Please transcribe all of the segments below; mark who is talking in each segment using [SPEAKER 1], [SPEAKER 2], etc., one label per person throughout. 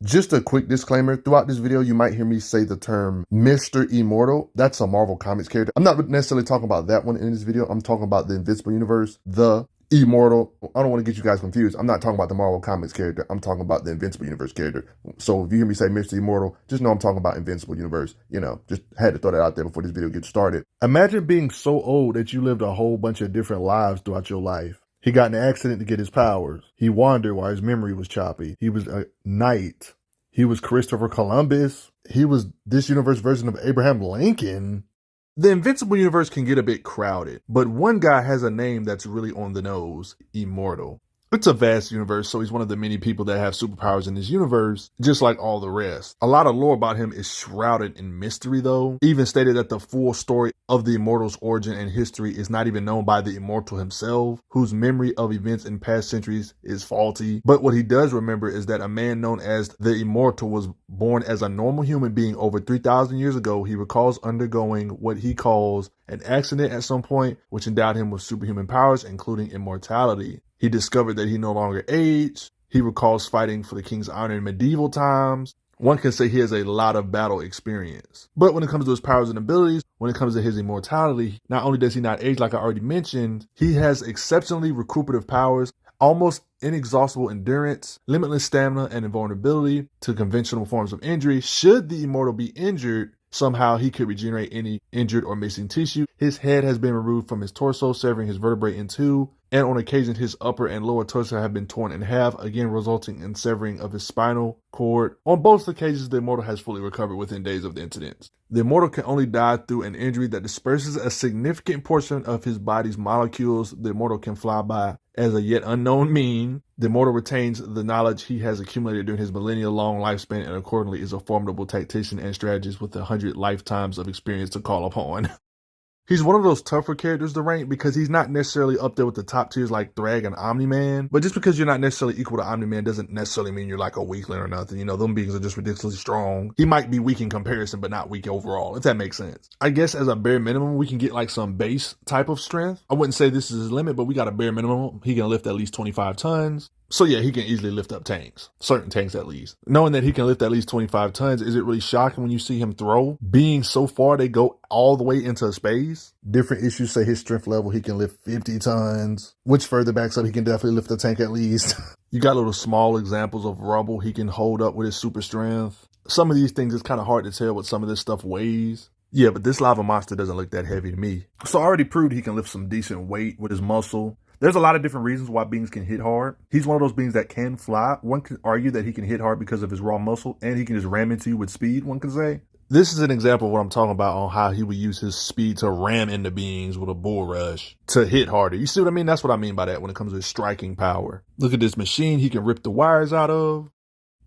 [SPEAKER 1] Just a quick disclaimer, throughout this video, you might hear me say the term Mr. Immortal. That's a Marvel Comics character. I'm not necessarily talking about that one in this video. I'm talking about the Invincible universe, the Immortal. I don't want to get you guys confused. I'm not talking about the Marvel Comics character. I'm talking about the Invincible universe character. So if you hear me say Mr. Immortal, just know I'm talking about Invincible universe. You know, just had to throw that out there before this video gets started. Imagine being so old that you lived a whole bunch of different lives throughout your life. He got in an accident to get his powers. He wandered while his memory was choppy. He was a knight. He was Christopher Columbus. He was this universe version of Abraham Lincoln. The Invincible universe can get a bit crowded, but one guy has a name that's really on the nose, Immortal. It's a vast universe, so he's one of the many people that have superpowers in this universe, just like all the rest. A lot of lore about him is shrouded in mystery, though. Even stated that the full story of the Immortal's origin and history is not even known by the Immortal himself, whose memory of events in past centuries is faulty. But what he does remember is that a man known as the Immortal was born as a normal human being over 3,000 years ago. He recalls undergoing what he calls an accident at some point, which endowed him with superhuman powers, including immortality. He discovered that he no longer aged. He recalls fighting for the king's honor in medieval times. One can say he has a lot of battle experience. But when it comes to his powers and abilities, when it comes to his immortality, not only does he not age like I already mentioned, he has exceptionally recuperative powers, almost inexhaustible endurance, limitless stamina, and invulnerability to conventional forms of injury. Should the Immortal be injured, somehow he could regenerate any injured or missing tissue. His head has been removed from his torso, severing his vertebrae in two, and on occasion his upper and lower torso have been torn in half, again resulting in severing of his spinal cord. On both occasions, the Immortal has fully recovered within days of the incidents. The Immortal can only die through an injury that disperses a significant portion of his body's molecules. The Immortal can fly by as a yet unknown mean. The Immortal retains the knowledge he has accumulated during his millennia-long lifespan and accordingly is a formidable tactician and strategist with 100 lifetimes of experience to call upon. He's one of those tougher characters to rank because he's not necessarily up there with the top tiers like Thrag and Omni-Man. But just because you're not necessarily equal to Omni-Man doesn't necessarily mean you're like a weakling or nothing. You know, them beings are just ridiculously strong. He might be weak in comparison, but not weak overall, if that makes sense. I guess as a bare minimum, we can get like some base type of strength. I wouldn't say this is his limit, but we got a bare minimum. He can lift at least 25 tons. So yeah, he can easily lift up tanks. Certain tanks at least. Knowing that he can lift at least 25 tons, is it really shocking when you see him throw? Being so far, they go all the way into space. Different issues say his strength level, he can lift 50 tons, which further backs up he can definitely lift a tank at least. You got little small examples of rubble he can hold up with his super strength. Some of these things, it's kind of hard to tell what some of this stuff weighs. Yeah, but this lava monster doesn't look that heavy to me. So I already proved he can lift some decent weight with his muscle. There's a lot of different reasons why beings can hit hard. He's one of those beings that can fly. One can argue that he can hit hard because of his raw muscle, and he can just ram into you with speed, one can say. This is an example of what I'm talking about on how he would use his speed to ram into beings with a bull rush to hit harder. You see what I mean? That's what I mean by that when it comes to his striking power. Look at this machine he can rip the wires out of,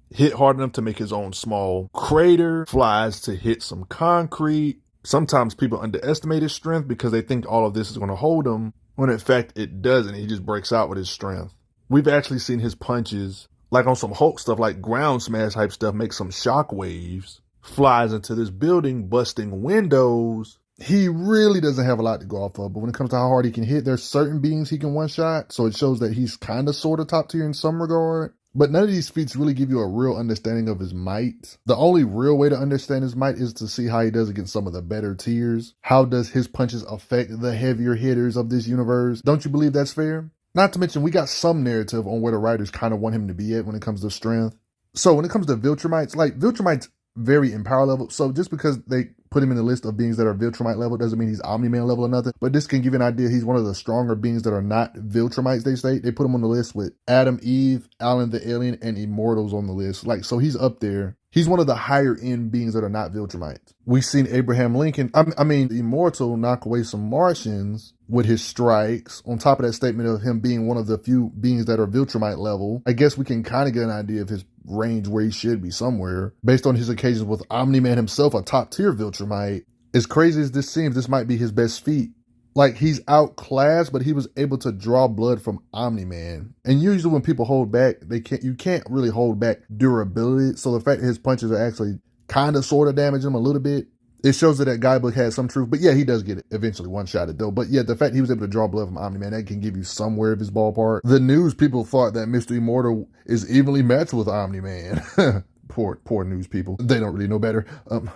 [SPEAKER 1] hit hard enough to make his own small crater, flies to hit some concrete. Sometimes people underestimate his strength because they think all of this is going to hold him, when in fact it doesn't. He just breaks out with his strength. We've actually seen his punches, like on some Hulk stuff, like ground smash type stuff, make some shock waves, flies into this building, busting windows. He really doesn't have a lot to go off of, but when it comes to how hard he can hit, there's certain beings he can one-shot, so it shows that he's kind of sort of top tier in some regard. But none of these feats really give you a real understanding of his might. The only real way to understand his might is to see how he does against some of the better tiers. How does his punches affect the heavier hitters of this universe? Don't you believe that's fair? Not to mention, we got some narrative on where the writers kind of want him to be at when it comes to strength. So when it comes to Viltrumites, like Viltrumites vary in power level. So just because they put him in the list of beings that are Viltrumite level doesn't mean he's Omni-Man level or nothing. But this can give you an idea. He's one of the stronger beings that are not Viltrumites, they say. They put him on the list with Adam, Eve, Alan the Alien, and Immortals on the list. Like, so he's up there. He's one of the higher end beings that are not Viltrumites. We've seen Abraham Lincoln, Immortal knock away some Martians with his strikes. On top of that statement of him being one of the few beings that are Viltrumite level, I guess we can kind of get an idea of his range where he should be somewhere. Based on his occasions with Omni-Man himself, a top tier Viltrumite. As crazy as this seems, this might be his best feat. Like, he's outclassed, but he was able to draw blood from Omni-Man. And usually when people hold back, you can't really hold back durability. So the fact that his punches are actually kind of sort of damage him a little bit, it shows that that guidebook has some truth. But yeah, he does get it eventually one-shotted though. But yeah, the fact he was able to draw blood from Omni-Man, that can give you somewhere of his ballpark. The news people thought that Mr. Immortal is evenly matched with Omni-Man. Poor news people. They don't really know better.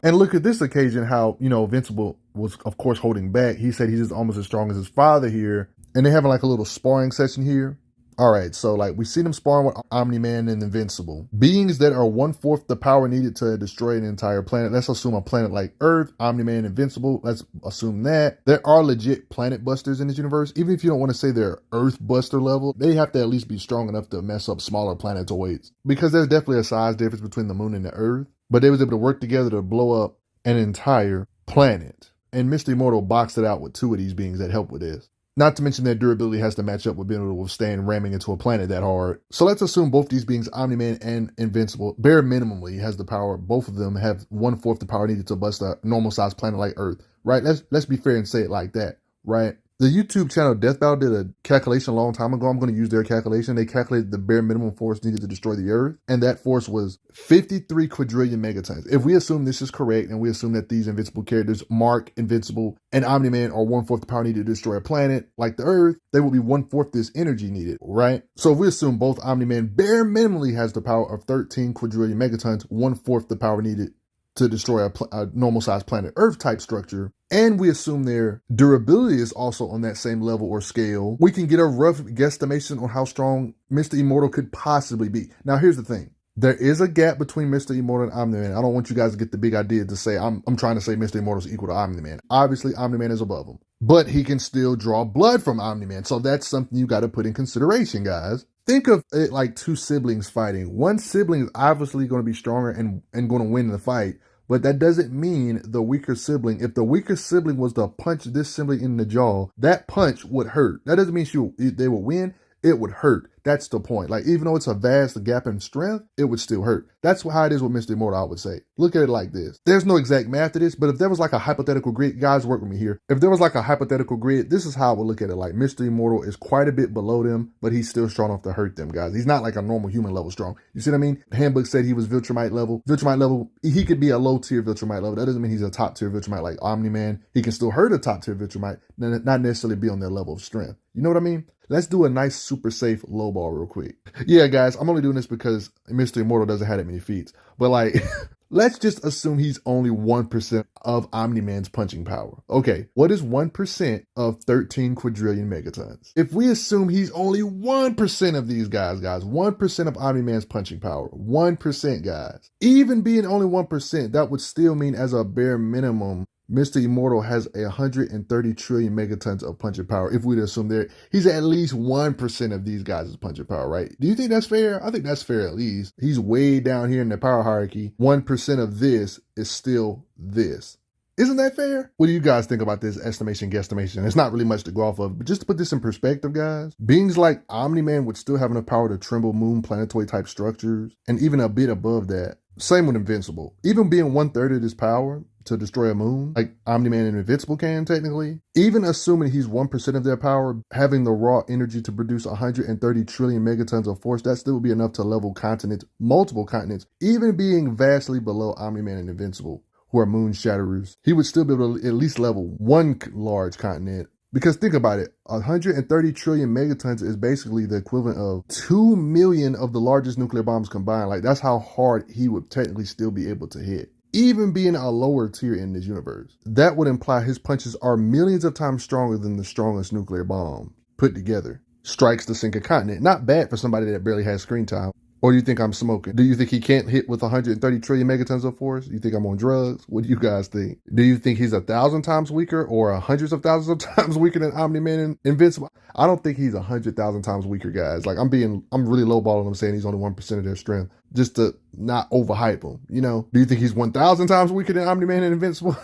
[SPEAKER 1] And look at this occasion how, Invincible was, of course, holding back. He said he's just almost as strong as his father here. And they're having like a little sparring session here. All right, so like we see them sparring with Omni-Man and Invincible. Beings that are 1/4 the power needed to destroy an entire planet. Let's assume a planet like Earth, Omni-Man, Invincible. Let's assume that. There are legit planet busters in this universe. Even if you don't want to say they're Earth buster level, they have to at least be strong enough to mess up smaller planetoids. Because there's definitely a size difference between the moon and the Earth. But they was able to work together to blow up an entire planet. And Mr. Immortal boxed it out with 2 of these beings that help with this. Not to mention their durability has to match up with being able to withstand ramming into a planet that hard. So let's assume both these beings, Omni-Man and Invincible, bare minimally has the power. Both of them have 1/4 the power needed to bust a normal-sized planet like Earth, right? Let's be fair and say it like that, right? The YouTube channel Death Battle did a calculation a long time ago. I'm going to use their calculation. They calculated the bare minimum force needed to destroy the Earth, and that force was 53 quadrillion megatons. If we assume this is correct, and we assume that these Invincible characters, Mark, Invincible, and Omni-Man, are 1/4 the power needed to destroy a planet like the Earth, they will be 1/4 this energy needed, right? So if we assume both Omni-Man bare minimally has the power of 13 quadrillion megatons, 1/4 the power needed to destroy a normal-sized planet Earth type structure, and we assume their durability is also on that same level or scale, we can get a rough guesstimation on how strong Mr. Immortal could possibly be. Now, here's the thing. There is a gap between Mr. Immortal and Omni-Man. I don't want you guys to get the big idea to say, I'm trying to say Mr. Immortal is equal to Omni-Man. Obviously, Omni-Man is above him. But he can still draw blood from Omni-Man. So that's something you got to put in consideration, guys. Think of it like 2 siblings fighting. One sibling is obviously going to be stronger and going to win the fight. But that doesn't mean the weaker sibling. If the weaker sibling was to punch this sibling in the jaw, that punch would hurt. That doesn't mean they would win. It would hurt. That's the point. Like, even though it's a vast gap in strength, it would still hurt. That's how it is with Mr. Immortal, I would say. Look at it like this. There's no exact math to this, but if there was like a hypothetical grid, guys, work with me here. If there was like a hypothetical grid, this is how I would look at it. Like, Mr. Immortal is quite a bit below them, but he's still strong enough to hurt them, guys. He's not like a normal human level strong. You see what I mean? The handbook said he was Viltrumite level. Viltrumite level, he could be a low tier Viltrumite level. That doesn't mean he's a top tier Viltrumite like Omni-Man. He can still hurt a top tier Viltrumite, not necessarily be on their level of strength. You know what I mean? Let's do a nice super safe low ball real quick. Yeah, guys, I'm only doing this because Mr. Immortal doesn't have that many feats. But like, let's just assume he's only 1% of Omni-Man's punching power. Okay, what is 1% of 13 quadrillion megatons? If we assume he's only 1% of these guys, 1% of Omni-Man's punching power, 1%, guys. Even being only 1%, that would still mean as a bare minimum, Mr. Immortal has 130 trillion megatons of punching power. If we'd assume he's at least 1% of these guys' punching power, right? Do you think that's fair? I think that's fair at least. He's way down here in the power hierarchy. 1% of this is still this. Isn't that fair? What do you guys think about this estimation, guesstimation? It's not really much to go off of, but just to put this in perspective, guys, beings like Omni-Man would still have enough power to tremble moon planetoid type structures, and even a bit above that. Same with Invincible. Even being 1/3 of this power to destroy a moon, like Omni-Man and Invincible can technically, even assuming he's 1% of their power, having the raw energy to produce 130 trillion megatons of force, that still would be enough to level continents, multiple continents, even being vastly below Omni-Man and Invincible, who are moon shatterers. He would still be able to at least level one large continent. Because think about it, 130 trillion megatons is basically the equivalent of 2 million of the largest nuclear bombs combined. Like, that's how hard he would technically still be able to hit. Even being a lower tier in this universe. That would imply his punches are millions of times stronger than the strongest nuclear bomb put together. Strikes to sink a continent. Not bad for somebody that barely has screen time. Or do you think I'm smoking? Do you think he can't hit with 130 trillion megatons of force? You think I'm on drugs? What do you guys think? Do you think he's 1,000 times weaker or hundreds of thousands of times weaker than Omni-Man and Invincible? I don't think he's 100,000 times weaker, guys. Like, I'm really lowballing him saying he's only 1% of their strength just to not overhype him, you know? Do you think he's 1,000 times weaker than Omni-Man and Invincible?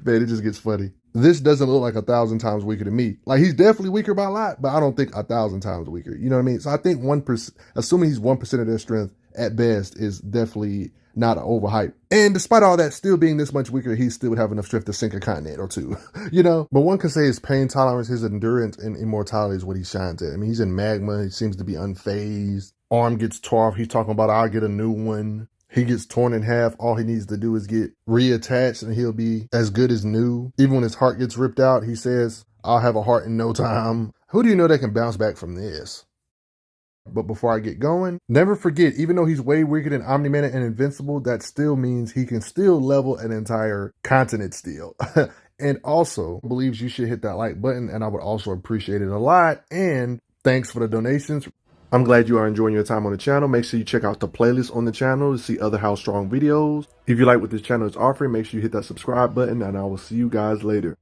[SPEAKER 1] Man, it just gets funny. This doesn't look like 1,000 times weaker than me. Like, he's definitely weaker by a lot, but I don't think 1,000 times weaker. You know what I mean? So I think 1%, assuming he's 1% of their strength at best, is definitely not an overhype. And despite all that, still being this much weaker, he still would have enough strength to sink a continent or two, you know? But one could say his pain tolerance, his endurance, and immortality is what he shines at. I mean, he's in magma. He seems to be unfazed. Arm gets tore off. He's talking about, I'll get a new one. He gets torn in half. All he needs to do is get reattached and he'll be as good as new. Even when his heart gets ripped out, he says, I'll have a heart in no time. Who do you know that can bounce back from this? But before I get going, never forget, even though he's way weaker than Omni-Man and Invincible, that still means he can still level an entire continent still. And also believes you should hit that like button, and I would also appreciate it a lot. And thanks for the donations. I'm glad you are enjoying your time on the channel. Make sure you check out the playlist on the channel to see other How Strong videos. If you like what this channel is offering, make sure you hit that subscribe button, and I will see you guys later.